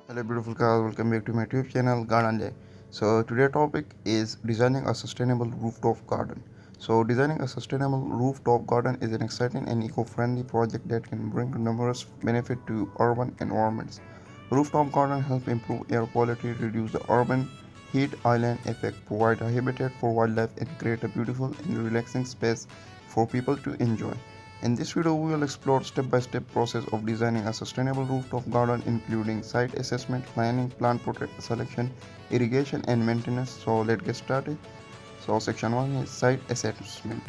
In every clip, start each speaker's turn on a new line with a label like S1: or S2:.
S1: Hello beautiful guys, welcome back to my YouTube channel Garden Day. So today topic is designing a sustainable rooftop garden. So designing a sustainable rooftop garden is an exciting and eco-friendly project that can bring numerous benefits to urban environments. Rooftop garden help improve air quality, reduce the urban heat island effect, provide a habitat for wildlife and create a beautiful and relaxing space for people to enjoy. In this video, we will explore step-by-step process of designing a sustainable rooftop garden including site assessment, planning, plant selection, irrigation and maintenance. So let's get started. So section 1 is site assessment.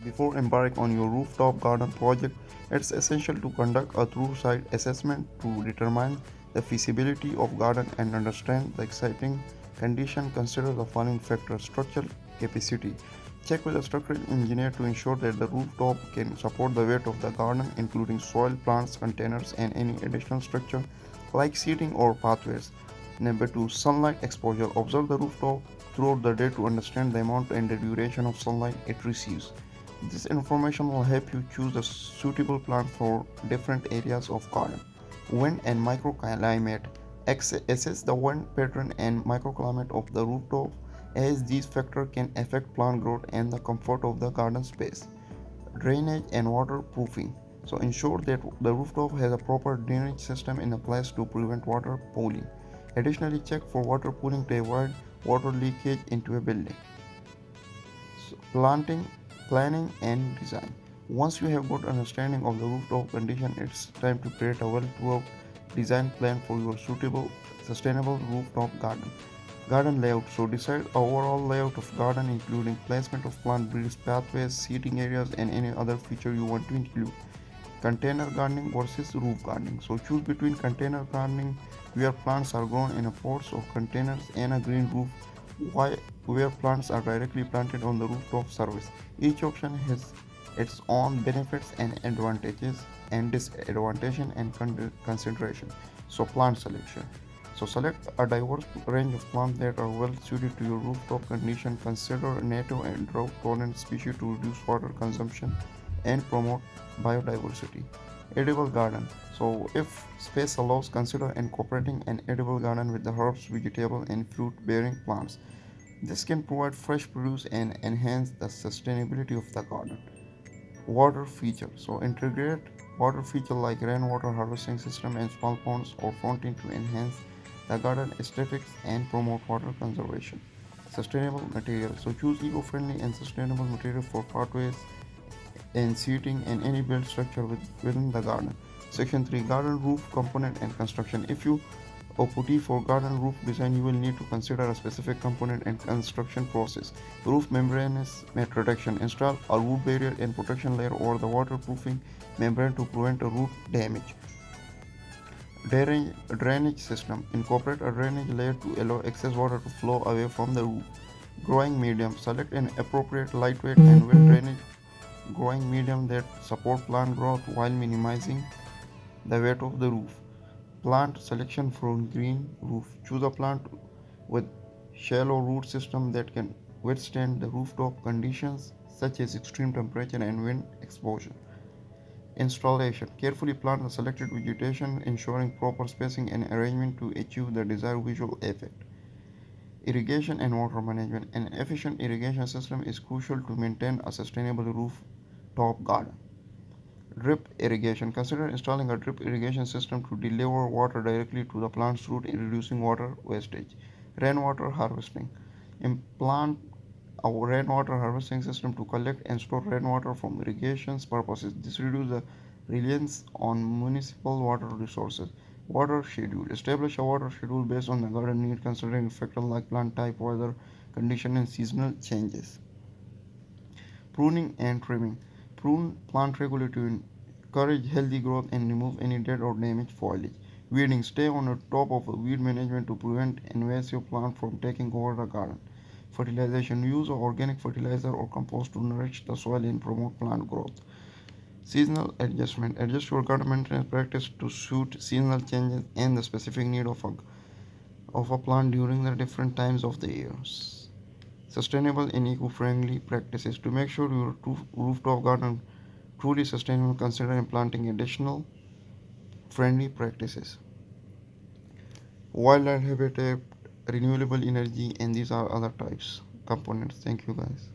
S1: Before embarking on your rooftop garden project, it's essential to conduct a thorough site assessment to determine the feasibility of garden and understand the exciting condition. Consider the following factors: structural capacity. Check with a structural engineer to ensure that the rooftop can support the weight of the garden, including soil, plants, containers, and any additional structure like seating or pathways. Number 2. Sunlight exposure. Observe the rooftop throughout the day to understand the amount and the duration of sunlight it receives. This information will help you choose a suitable plant for different areas of garden. Wind and microclimate. Assess the wind pattern and microclimate of the rooftop, as these factors can affect plant growth and the comfort of the garden space. Drainage and waterproofing. So ensure that the rooftop has a proper drainage system in place to prevent water pooling. Additionally, check for water pooling to avoid water leakage into a building. So, planning and design. Once you have good understanding of the rooftop condition, it's time to create a well-thought design plan for your suitable, sustainable rooftop garden. Garden layout. So decide overall layout of garden, including placement of plant breeds, pathways, seating areas, and any other feature you want to include. Container gardening versus roof gardening. So choose between container gardening, where plants are grown in a pots or containers, and a green roof, where plants are directly planted on the rooftop surface. Each option has its own benefits and advantages and disadvantages and consideration. So plant selection. So select a diverse range of plants that are well suited to your rooftop condition. Consider native and drought tolerant species to reduce water consumption and promote biodiversity. Edible garden. So if space allows, consider incorporating an edible garden with the herbs, vegetable and fruit bearing plants. This can provide fresh produce and enhance the sustainability of the garden. Water feature. So integrate water feature like rainwater harvesting system and small ponds or fountain to enhance the garden aesthetics and promote water conservation. Sustainable material. So choose eco-friendly and sustainable material for pathways and seating and any built structure within the garden. Section 3. Garden roof component and construction. If you OPT for garden roof design, you will need to consider a specific component and construction process. Roof membranes protection. Install a root barrier and protection layer over the waterproofing membrane to prevent a root damage. Drainage system. Incorporate a drainage layer to allow excess water to flow away from the roof. Growing medium. Select an appropriate lightweight and well drainage growing medium that support plant growth while minimizing the weight of the roof. Plant selection from green roof. Choose a plant with shallow root system that can withstand the rooftop conditions such as extreme temperature and wind exposure. Installation. Carefully plant the selected vegetation, ensuring proper spacing and arrangement to achieve the desired visual effect. Irrigation and water management. An efficient irrigation system is crucial to maintain a sustainable rooftop garden. Drip irrigation. Consider installing a drip irrigation system to deliver water directly to the plant's root, reducing water wastage. Rainwater harvesting. Implant a rainwater harvesting system to collect and store rainwater for irrigation purposes. This reduces the reliance on municipal water resources. Water schedule. Establish a water schedule based on the garden need, considering factors like plant type, weather condition, and seasonal changes. Pruning and trimming. Prune plant regularly to encourage healthy growth and remove any dead or damaged foliage. Weeding. Stay on the top of weed management to prevent invasive plants from taking over the garden. Fertilization. Use organic fertilizer or compost to nourish the soil and promote plant growth. Seasonal adjustment. Adjust your garden maintenance practice to suit seasonal changes and the specific need of a plant during the different times of the years. Sustainable and eco-friendly practices. To make sure your rooftop garden truly sustainable, consider implanting additional friendly practices. wildlife habitat, renewable energy, and these are other types components. Thank you guys.